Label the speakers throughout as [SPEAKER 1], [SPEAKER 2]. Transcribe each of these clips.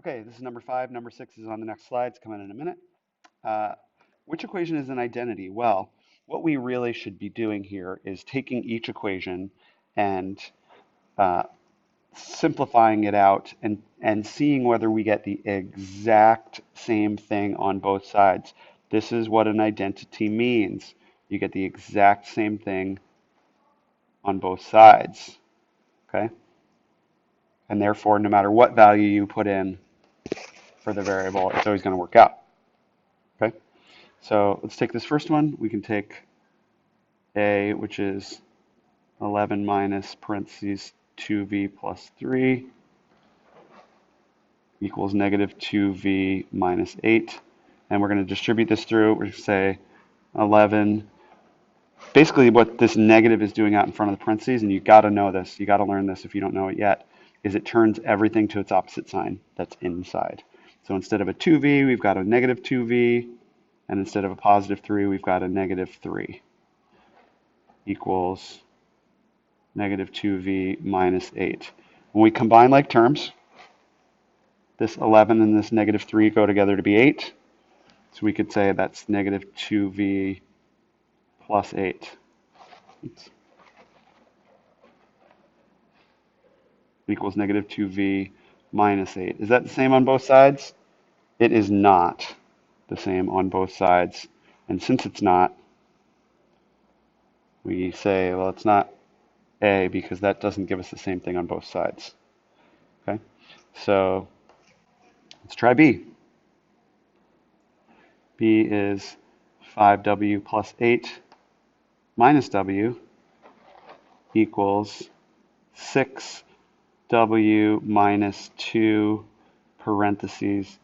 [SPEAKER 1] Okay, this is number 5. Number 6 is on the next slide. It's coming in a minute. Uh, which equation is an identity? Well, what we really should be doing here is taking each equation and uh, simplifying it out and seeing whether we get the exact same thing on both sides. This is what an identity means. You get the exact same thing on both sides, okay? And therefore, no matter what value you put in for the variable, it's always going to work out, okay? So let's take this first one. We can take A, which is 11 minus parentheses 2v plus 3 equals negative 2v minus 8. And we're going to distribute this through. We're going to say 11. Basically, what this negative is doing out in front of the parentheses, and you got to know this, you got to learn this if you don't know it yet, is it turns everything to its opposite sign that's inside. So instead of a 2v, we've got a negative 2v, and instead of a positive 3, we've got a negative 3 equals negative 2v minus 8. When we combine like terms, this 11 and this negative 3 go together to be 8. So we could say that's negative 2v plus 8. Oops. Equals negative 2v minus 8. Is that the same on both sides? It is not the same on both sides. And since it's not, we say, well, it's not A because that doesn't give us the same thing on both sides. Okay, so let's try B. B is 5w plus 8 minus w equals 6w minus 2 parentheses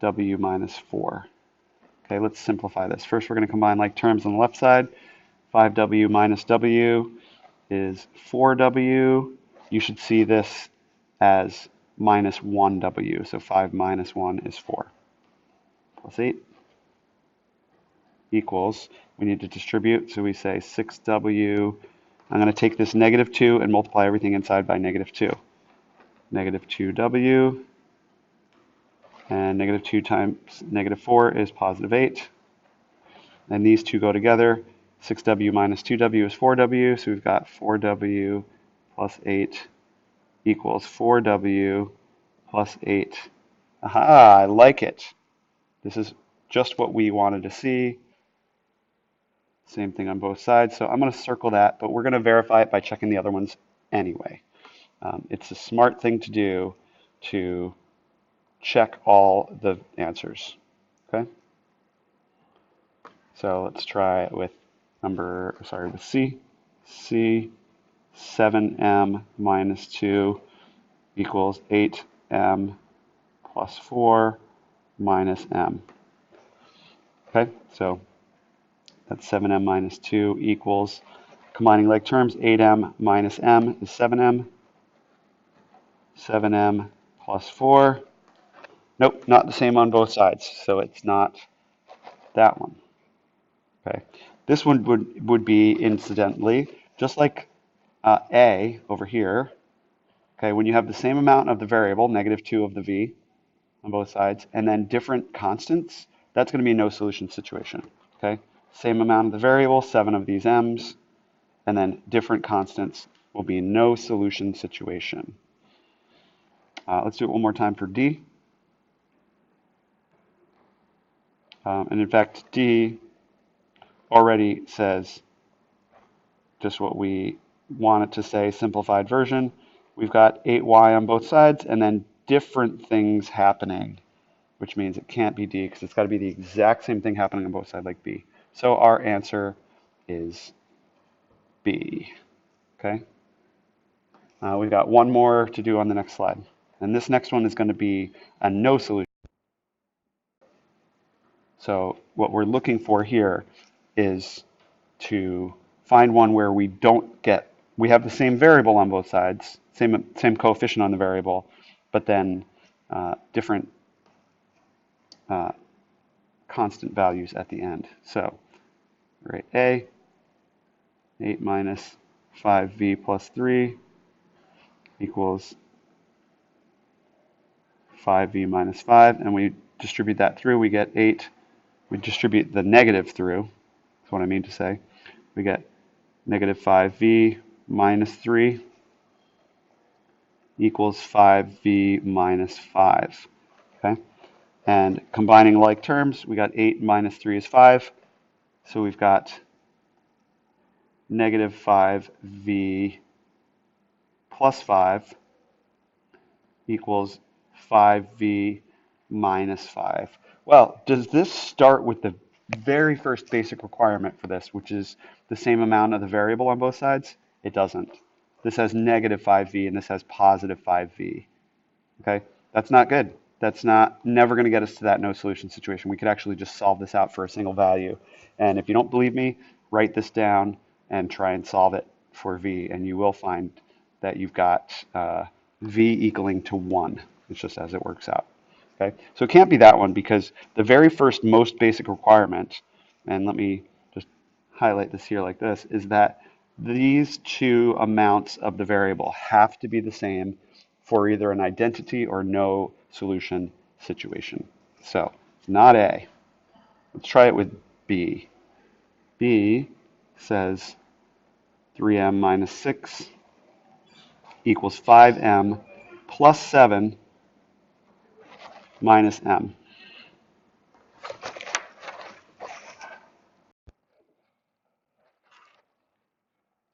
[SPEAKER 1] w minus 4. Okay, let's simplify this. First, we're going to combine like terms on the left side. 5w minus w is 4w. You should see this as minus 1w. So 5 minus 1 is 4. Plus 8 equals, we need to distribute, so we say 6w. I'm going to take this negative 2 and multiply everything inside by negative 2. Negative 2w, and negative 2 times negative 4 is positive 8. And these two go together. 6w minus 2w is 4w, so we've got 4w plus 8 equals 4w plus 8. Aha, I like it. This is just what we wanted to see. Same thing on both sides. So I'm going to circle that, but we're going to verify it by checking the other ones anyway. It's a smart thing to do to check all the answers. Okay. So let's try it with with C. C, 7m minus 2 equals 8m plus 4 minus m. Okay, so that's 7m minus 2 equals, combining like terms, 8m minus m is 7m. 7m plus 4. Nope, not the same on both sides, so it's not that one. Okay, this one would be, incidentally, just like A over here. Okay, when you have the same amount of the variable, negative 2 of the v on both sides, and then different constants, that's going to be a no solution situation. Okay, same amount of the variable, 7 of these m's, and then different constants will be no solution situation. Let's do it one more time for D. And in fact, D already says just what we want it to say, simplified version. We've got 8y on both sides, and then different things happening, which means it can't be D because it's got to be the exact same thing happening on both sides like B. So our answer is B. Okay. We've got one more to do on the next slide. And this next one is going to be a no solution. So what we're looking for here is to find one where we have the same variable on both sides, same coefficient on the variable, but then different constant values at the end. So right, A, 8 minus 5v plus 3 equals 5v minus 5, and we distribute that through, we get 8. We distribute the negative through, that's what I mean to say. We get negative 5v minus 3 equals 5v minus 5. Okay? And combining like terms, we got 8 minus 3 is 5. So we've got negative 5v plus 5 equals 5v minus 5. Well, does this start with the very first basic requirement for this, which is the same amount of the variable on both sides? It doesn't. This has negative 5v and this has positive 5v. Okay, that's not good. That's never going to get us to that no solution situation. We could actually just solve this out for a single value. And if you don't believe me, write this down and try and solve it for v, and you will find that you've got v equaling to 1. It's just as it works out. Okay, so it can't be that one because the very first most basic requirement, and let me just highlight this here like this, is that these two amounts of the variable have to be the same for either an identity or no solution situation. So not A. Let's try it with B. B says 3m minus 6 equals 5m plus 7 minus m.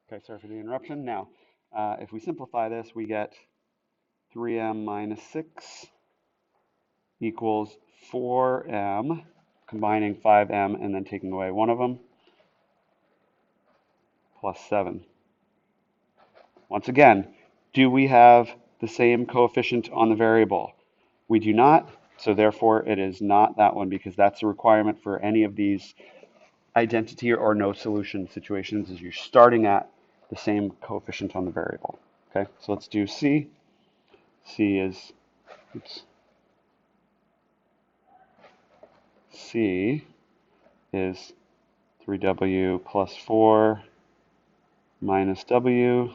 [SPEAKER 1] Okay, sorry for the interruption. Now, if we simplify this, we get 3m minus 6 equals 4m, combining 5m and then taking away one of them, plus 7. Once again, do we have the same coefficient on the variable? We do not, so therefore it is not that one because that's a requirement for any of these identity or no solution situations is you're starting at the same coefficient on the variable. Okay, so let's do C. C is, C is 3w plus 4 minus w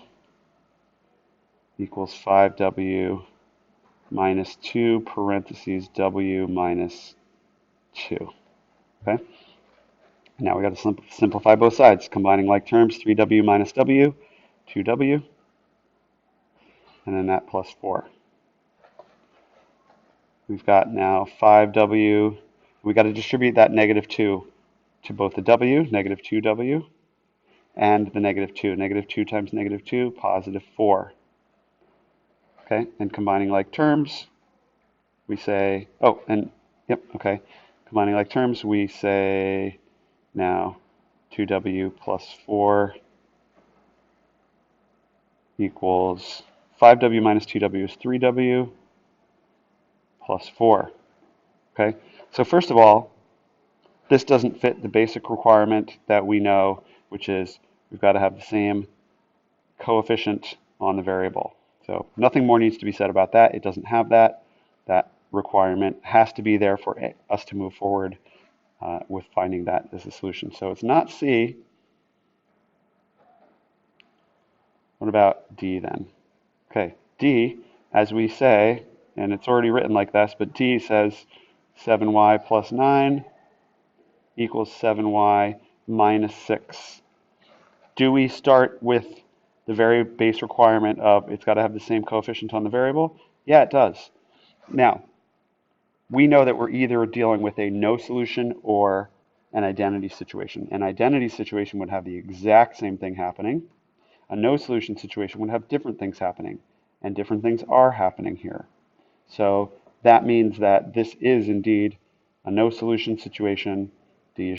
[SPEAKER 1] equals 5w minus 2 parentheses w minus 2. Okay. Now we got to simplify both sides. Combining like terms, 3w minus w, 2w, and then that plus 4. We've got now 5w. We got to distribute that negative 2 to both the w, negative 2w, and the negative 2. Negative 2 times negative 2, positive 4. Okay, and combining like terms, we say, oh, and yep, okay. Combining like terms, we say now 2w plus 4 equals 5w minus 2w is 3w plus 4. Okay, so first of all, this doesn't fit the basic requirement that we know, which is we've got to have the same coefficient on the variable. So nothing more needs to be said about that. It doesn't have that. That requirement has to be there for us to move forward with finding that as a solution. So it's not C. What about D then? Okay, D, as we say, and it's already written like this, but D says 7y plus 9 equals 7y minus 6. Do we start with the very base requirement of it's got to have the same coefficient on the variable? Yeah, it does. Now, we know that we're either dealing with a no solution or an identity situation. An identity situation would have the exact same thing happening. A no solution situation would have different things happening, and different things are happening here. So that means that this is indeed a no solution situation. D is